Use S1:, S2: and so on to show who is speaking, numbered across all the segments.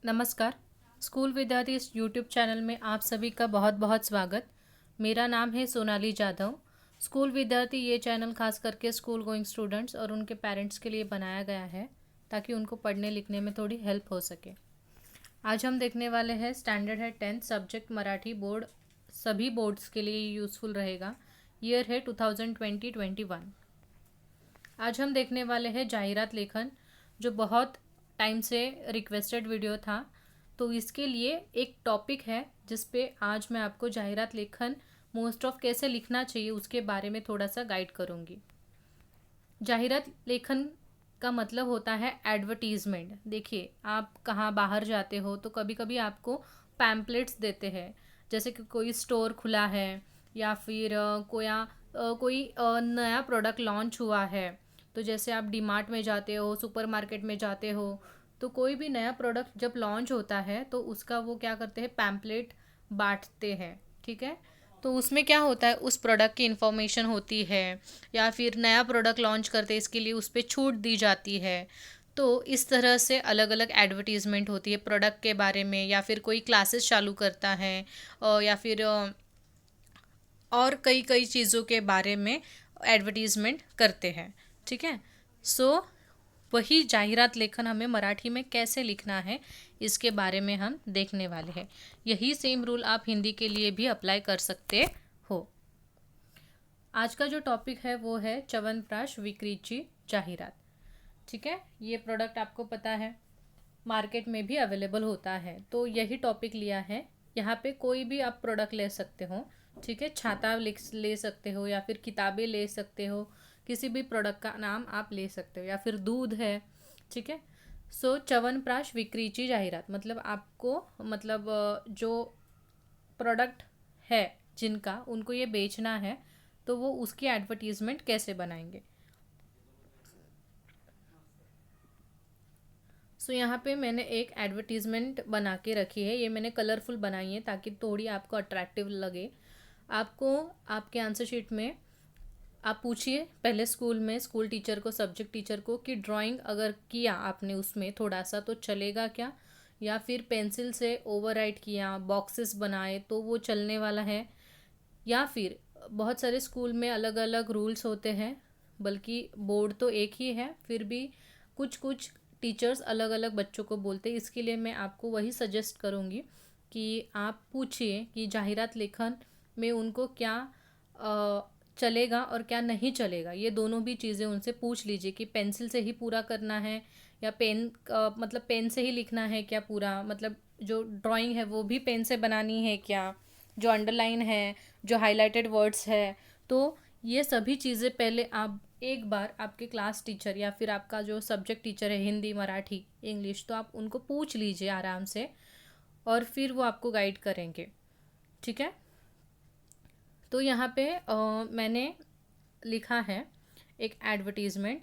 S1: नमस्कार। स्कूल विद्यार्थी इस यूट्यूब चैनल में आप सभी का बहुत बहुत स्वागत। मेरा नाम है सोनाली जाधव। स्कूल विद्यार्थी ये चैनल खास करके स्कूल गोइंग स्टूडेंट्स और उनके पेरेंट्स के लिए बनाया गया है ताकि उनको पढ़ने लिखने में थोड़ी हेल्प हो सके। आज हम देखने वाले हैं स्टैंडर्ड है 10th सब्जेक्ट मराठी बोर्ड। सभी बोर्ड्स के लिए यूज़फुल रहेगा। ईयर है 2020-21। आज हम देखने वाले हैं जाहिरात लेखन, जो बहुत टाइम से रिक्वेस्टेड वीडियो था। तो इसके लिए एक टॉपिक है जिस पे आज मैं आपको जाहिरात लेखन मोस्ट ऑफ कैसे लिखना चाहिए उसके बारे में थोड़ा सा गाइड करूँगी। जाहिरात लेखन का मतलब होता है एडवर्टीज़मेंट। देखिए, आप कहाँ बाहर जाते हो तो कभी कभी आपको पैम्पलेट्स देते हैं, जैसे कि कोई स्टोर खुला है या फिर कोई नया प्रोडक्ट लॉन्च हुआ है। तो जैसे आप डीमार्ट में जाते हो, सुपरमार्केट में जाते हो, तो कोई भी नया प्रोडक्ट जब लॉन्च होता है तो उसका वो क्या करते हैं, पैम्पलेट बांटते हैं। ठीक है, तो उसमें क्या होता है, उस प्रोडक्ट की इन्फॉर्मेशन होती है या फिर नया प्रोडक्ट लॉन्च करते हैं इसके लिए उस पर छूट दी जाती है। तो इस तरह से अलग अलग एडवर्टीज़मेंट होती है प्रोडक्ट के बारे में, या फिर कोई क्लासेस चालू करता है या फिर और कई कई चीज़ों के बारे में एडवर्टीज़मेंट करते हैं। ठीक है, सो वही जाहिरात लेखन हमें मराठी में कैसे लिखना है इसके बारे में हम देखने वाले हैं। यही सेम रूल आप हिंदी के लिए भी अप्लाई कर सकते हो। आज का जो टॉपिक है वो है च्यवनप्राश विक्रीची जाहिरात। ठीक है, ये प्रोडक्ट आपको पता है मार्केट में भी अवेलेबल होता है, तो यही टॉपिक लिया है। यहाँ पे कोई भी आप प्रोडक्ट ले सकते हो। ठीक है, छाता ले सकते हो या फिर किताबें ले सकते हो, किसी भी प्रोडक्ट का नाम आप ले सकते हो, या फिर दूध है। ठीक है, सो च्यवनप्राश विक्रीची जाहिरात मतलब आपको जो प्रोडक्ट है जिनका उनको ये बेचना है, तो वो उसकी एडवर्टीज़मेंट कैसे बनाएंगे। सो यहाँ पे मैंने एक एडवर्टीज़मेंट बना के रखी है। ये मैंने कलरफुल बनाई है ताकि थोड़ी आपको अट्रैक्टिव लगे। आपको आपके आंसर शीट में आप पूछिए पहले स्कूल में स्कूल टीचर को, सब्जेक्ट टीचर को, कि ड्राइंग अगर किया आपने उसमें थोड़ा सा तो चलेगा क्या, या फिर पेंसिल से ओवरराइट किया, बॉक्सेस बनाए तो वो चलने वाला है, या फिर बहुत सारे स्कूल में अलग अलग रूल्स होते हैं, बल्कि बोर्ड तो एक ही है, फिर भी कुछ कुछ टीचर्स अलग अलग बच्चों को बोलते हैं। इसके लिए मैं आपको वही सजेस्ट करूँगी कि आप पूछिए कि जाहिरात लेखन में उनको क्या चलेगा और क्या नहीं चलेगा। ये दोनों भी चीज़ें उनसे पूछ लीजिए कि पेंसिल से ही पूरा करना है या पेन से ही लिखना है क्या पूरा, मतलब जो ड्राइंग है वो भी पेन से बनानी है क्या, जो अंडरलाइन है, जो हाइलाइटेड वर्ड्स है। तो ये सभी चीज़ें पहले आप एक बार आपके क्लास टीचर या फिर आपका जो सब्जेक्ट टीचर है, हिंदी, मराठी, इंग्लिश, तो आप उनको पूछ लीजिए आराम से और फिर वो आपको गाइड करेंगे। ठीक है, तो यहाँ पे मैंने लिखा है एक एडवर्टीज़मेंट।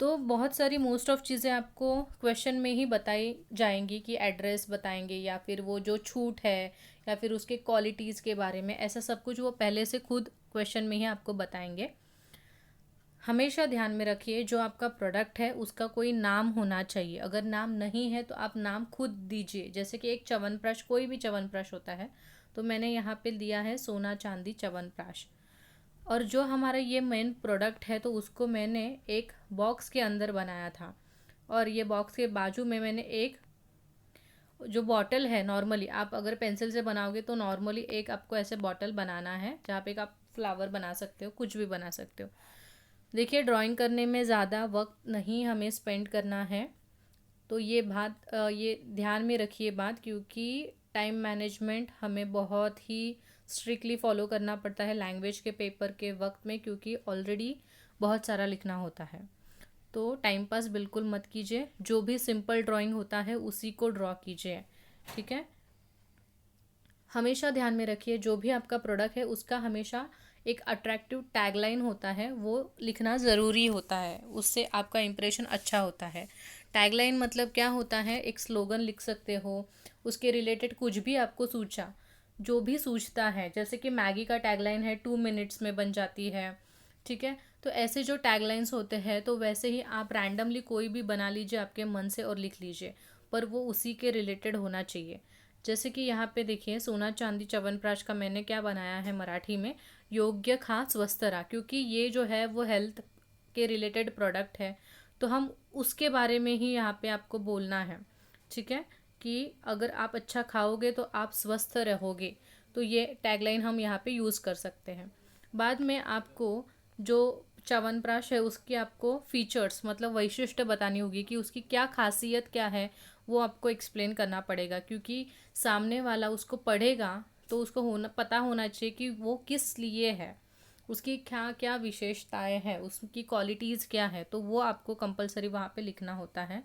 S1: तो बहुत सारी मोस्ट ऑफ चीज़ें आपको क्वेश्चन में ही बताई जाएंगी कि एड्रेस बताएंगे या फिर वो जो छूट है या फिर उसके क्वालिटीज़ के बारे में, ऐसा सब कुछ वो पहले से खुद क्वेश्चन में ही आपको बताएंगे। हमेशा ध्यान में रखिए जो आपका प्रोडक्ट है उसका कोई नाम होना चाहिए। अगर नाम नहीं है तो आप नाम खुद दीजिए, जैसे कि एक च्यवनप्राश, कोई भी च्यवनप्राश होता है, तो मैंने यहाँ पे दिया है सोना चांदी च्यवनप्राश। और जो हमारा ये मेन प्रोडक्ट है तो उसको मैंने एक बॉक्स के अंदर बनाया था, और ये बॉक्स के बाजू में मैंने एक जो बॉटल है, नॉर्मली आप अगर पेंसिल से बनाओगे तो नॉर्मली एक आपको ऐसे बॉटल बनाना है जहाँ पे एक आप फ्लावर बना सकते हो, कुछ भी बना सकते हो। देखिए, ड्राइंग करने में ज़्यादा वक्त नहीं हमें स्पेंड करना है, तो ये ध्यान में रखिए बात, क्योंकि टाइम मैनेजमेंट हमें बहुत ही स्ट्रिक्टली फॉलो करना पड़ता है लैंग्वेज के पेपर के वक्त में, क्योंकि ऑलरेडी बहुत सारा लिखना होता है। तो टाइम पास बिल्कुल मत कीजिए, जो भी सिंपल ड्राइंग होता है उसी को ड्रॉ कीजिए। ठीक है, हमेशा ध्यान में रखिए जो भी आपका प्रोडक्ट है उसका हमेशा एक अट्रैक्टिव टैगलाइन होता है, वो लिखना ज़रूरी होता है, उससे आपका इंप्रेशन अच्छा होता है। टैगलाइन मतलब क्या होता है, एक स्लोगन लिख सकते हो, उसके रिलेटेड कुछ भी आपको सूझा, जो भी सूझता है, जैसे कि मैगी का टैगलाइन है 2 मिनट्स में बन जाती है। ठीक है, तो ऐसे जो टैगलाइंस होते हैं तो वैसे ही आप रैंडमली कोई भी बना लीजिए आपके मन से और लिख लीजिए। पर वो उसी के रिलेटेड होना चाहिए। जैसे कि यहाँ पे देखिए, सोना चांदी च्यवनप्राश का मैंने क्या बनाया है मराठी में, योग्य खा स्वस्थ रहा, क्योंकि ये जो है वो हेल्थ के रिलेटेड प्रोडक्ट है, तो हम उसके बारे में ही यहाँ पे आपको बोलना है। ठीक है, कि अगर आप अच्छा खाओगे तो आप स्वस्थ रहोगे, तो ये टैगलाइन हम यहाँ पे यूज़ कर सकते हैं। बाद में आपको जो च्यवनप्राश है उसकी आपको फीचर्स मतलब वैशिष्ट बतानी होगी कि उसकी क्या खासियत क्या है, वो आपको एक्सप्लेन करना पड़ेगा, क्योंकि सामने वाला उसको पढ़ेगा तो उसको पता होना चाहिए कि वो किस लिए है, उसकी क्या क्या विशेषताएं हैं, उसकी क्वालिटीज़ क्या है, तो वो आपको कंपलसरी वहाँ पे लिखना होता है।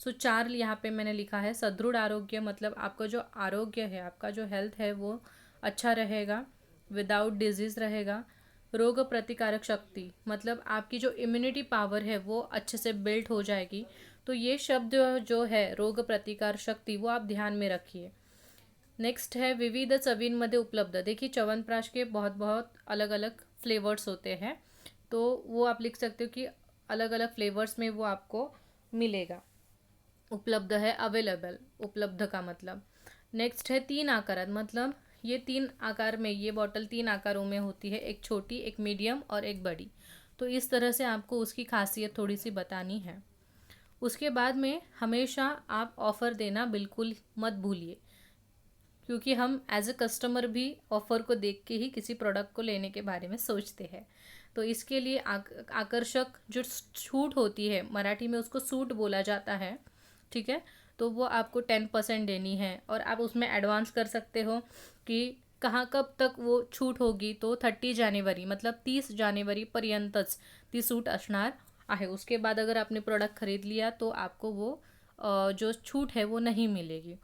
S1: सो 4 यहाँ पे मैंने लिखा है। सदृढ़ आरोग्य मतलब आपका जो आरोग्य है, आपका जो हेल्थ है वो अच्छा रहेगा, विदाउट डिजीज़ रहेगा। रोग प्रतिकारक शक्ति मतलब आपकी जो इम्यूनिटी पावर है वो अच्छे से बिल्ड हो जाएगी। तो ये शब्द जो है रोग प्रतिकार शक्ति, वो आप ध्यान में रखिए। नेक्स्ट है विविध चवींमध्ये उपलब्ध। देखिए च्यवनप्राश के बहुत बहुत अलग अलग फ्लेवर्स होते हैं, तो वो आप लिख सकते हो कि अलग अलग फ्लेवर्स में वो आपको मिलेगा। उपलब्ध है अवेलेबल, उपलब्ध का मतलब। नेक्स्ट है 3 आकारात मतलब ये 3 आकार में, ये बॉटल 3 आकारों में होती है, एक छोटी, एक मीडियम और एक बड़ी। तो इस तरह से आपको उसकी खासियत थोड़ी सी बतानी है। उसके बाद में हमेशा आप ऑफ़र देना बिल्कुल मत भूलिए, क्योंकि हम एज अ कस्टमर भी ऑफ़र को देख के ही किसी प्रोडक्ट को लेने के बारे में सोचते हैं। तो इसके लिए आकर्षक जो छूट होती है, मराठी में उसको सूट बोला जाता है। ठीक है, तो वो आपको 10% देनी है, और आप उसमें एडवांस कर सकते हो कि कहाँ कब तक वो छूट होगी। तो 30 जानेवारी मतलब 30 जानेवारीपर्यंतच ती सूट असणार आहे। उसके बाद अगर आपने प्रोडक्ट खरीद लिया तो आपको वो जो छूट है वो नहीं मिलेगी।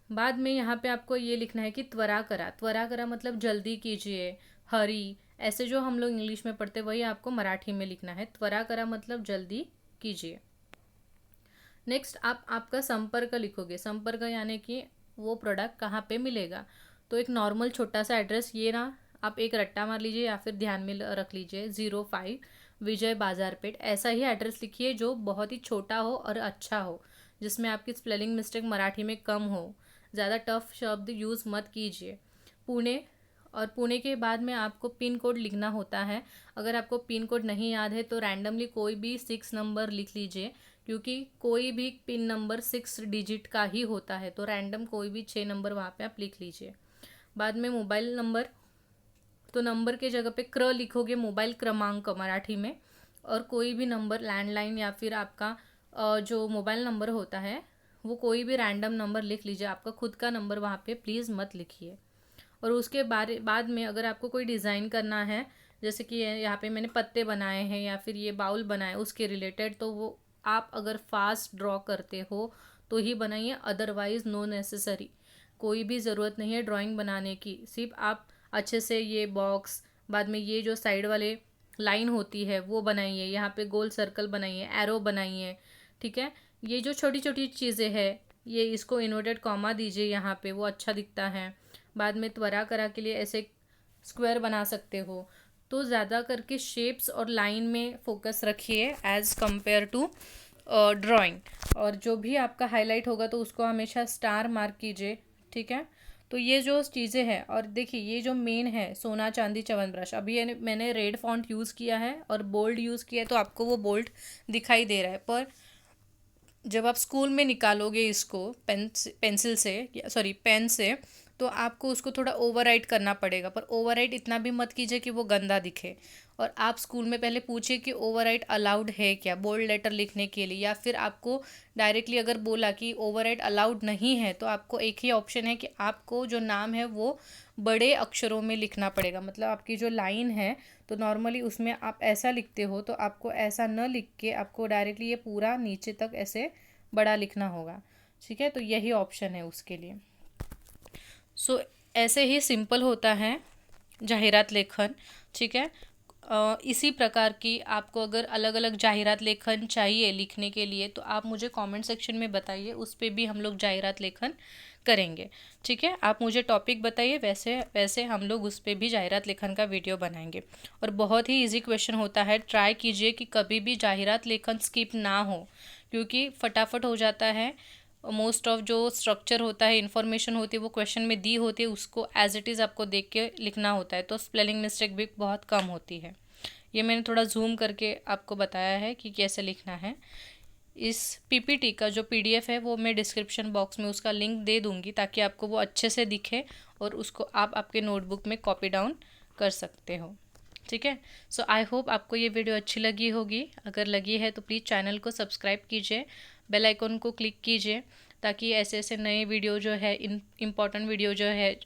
S1: बाद में यहाँ पे आपको ये लिखना है कि त्वरा करा। त्वरा करा मतलब जल्दी कीजिए, हरी, ऐसे जो हम लोग इंग्लिश में पढ़ते वही आपको मराठी में लिखना है। त्वरा करा मतलब जल्दी कीजिए। नेक्स्ट आप आपका संपर्क लिखोगे। संपर्क यानी कि वो प्रोडक्ट कहाँ पे मिलेगा। तो एक नॉर्मल छोटा सा एड्रेस, ये ना आप एक रट्टा मार लीजिए या फिर ध्यान में रख लीजिए, 05 विजय बाजारपेट, ऐसा ही एड्रेस लिखिए जो बहुत ही छोटा हो और अच्छा हो, जिसमें आपकी स्पेलिंग मिस्टेक मराठी में कम हो। ज़्यादा टफ शब्द यूज़ मत कीजिए। पुणे, और पुणे के बाद में आपको पिन कोड लिखना होता है। अगर आपको पिन कोड नहीं याद है तो रैंडमली कोई भी 6 नंबर लिख लीजिए, क्योंकि कोई भी पिन नंबर 6 डिजिट का ही होता है, तो रैंडम कोई भी 6 नंबर वहाँ पे आप लिख लीजिए। बाद में मोबाइल नंबर, तो नंबर के जगह पे क्र लिखोगे, मोबाइल क्रमांक मराठी में, और कोई भी नंबर लैंडलाइन या फिर आपका जो मोबाइल नंबर होता है वो कोई भी रैंडम नंबर लिख लीजिए। आपका खुद का नंबर वहाँ पे प्लीज़ मत लिखिए। और उसके बाद में अगर आपको कोई डिज़ाइन करना है, जैसे कि यहाँ पे मैंने पत्ते बनाए हैं या फिर ये बाउल बनाए उसके रिलेटेड, तो वो आप अगर फास्ट ड्रॉ करते हो तो ही बनाइए, अदरवाइज़ नो नेसेसरी। कोई भी ज़रूरत नहीं है ड्राइंग बनाने की, सिर्फ आप अच्छे से ये बॉक्स, बाद में ये जो साइड वाले लाइन होती है वो बनाइए, यहाँ पे गोल सर्कल बनाइए, एरो बनाइए। ठीक है, ये जो छोटी छोटी चीज़ें हैं, ये इसको इन्वर्टेड कॉमा दीजिए यहाँ पे, वो अच्छा दिखता है। बाद में त्वरा करा के लिए ऐसे स्क्वायर बना सकते हो। तो ज़्यादा करके शेप्स और लाइन में फोकस रखिए एज़ कंपेयर टू ड्राइंग। और जो भी आपका हाईलाइट होगा तो उसको हमेशा स्टार मार्क कीजिए। ठीक है, तो ये जो चीज़ें हैं, और देखिए ये जो मेन है सोना चांदी च्यवनप्राश, अभी ये मैंने रेड फॉन्ट यूज़ किया है और बोल्ड यूज़ किया है, तो आपको वो बोल्ड दिखाई दे रहा है, पर जब आप स्कूल में निकालोगे इसको पेंसिल से, सॉरी पेन से, तो आपको उसको थोड़ा ओवरराइट करना पड़ेगा, पर ओवरराइट इतना भी मत कीजिए कि वो गंदा दिखे। और आप स्कूल में पहले पूछिए कि ओवरराइट अलाउड है क्या बोल्ड लेटर लिखने के लिए, या फिर आपको डायरेक्टली अगर बोला कि ओवरराइट अलाउड नहीं है, तो आपको एक ही ऑप्शन है कि आपको जो नाम है वो बड़े अक्षरों में लिखना पड़ेगा। मतलब आपकी जो लाइन है तो नॉर्मली उसमें आप ऐसा लिखते हो, तो आपको ऐसा न लिख के आपको डायरेक्टली ये पूरा नीचे तक ऐसे बड़ा लिखना होगा। ठीक है, तो यही ऑप्शन है उसके लिए। सो ऐसे ही सिंपल होता है जाहिरात लेखन। ठीक है, इसी प्रकार की आपको अगर अलग अलग जाहिरात लेखन चाहिए लिखने के लिए, तो आप मुझे कमेंट सेक्शन में बताइए, उस पर भी हम लोग जाहिरात लेखन करेंगे। ठीक है, आप मुझे टॉपिक बताइए, वैसे वैसे हम लोग उस पर भी जाहिरात लेखन का वीडियो बनाएंगे। और बहुत ही इजी क्वेश्चन होता है, ट्राई कीजिए कि कभी भी जाहिरात लेखन स्किप ना हो, क्योंकि फटाफट हो जाता है। मोस्ट ऑफ जो स्ट्रक्चर होता है, इन्फॉर्मेशन होती है, वो क्वेश्चन में दी होती है, उसको एज इट इज़ आपको देख के लिखना होता है, तो स्पेलिंग मिस्टेक भी बहुत कम होती है। ये मैंने थोड़ा जूम करके आपको बताया है कि कैसे लिखना है। इस पीपीटी का जो पीडीएफ है वो मैं डिस्क्रिप्शन बॉक्स में उसका लिंक दे दूँगी, ताकि आपको वो अच्छे से दिखे और उसको आप आपके नोटबुक में कॉपी डाउन कर सकते हो। ठीक है। सो आई होप आपको ये वीडियो अच्छी लगी होगी। अगर लगी है तो प्लीज़ चैनल को सब्सक्राइब कीजिए, बेल आइकन को क्लिक कीजिए, ताकि ऐसे ऐसे नए वीडियो जो है, इम्पॉर्टेंट वीडियो जो है,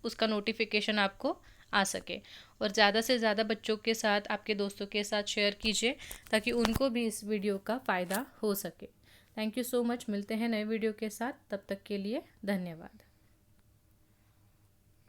S1: उसका नोटिफिकेशन आपको आ सके। और ज़्यादा से ज़्यादा बच्चों के साथ, आपके दोस्तों के साथ शेयर कीजिए, ताकि उनको भी इस वीडियो का फ़ायदा हो सके। Thank you so much. मिलते हैं नए वीडियो के साथ, तब तक के लिए धन्यवाद।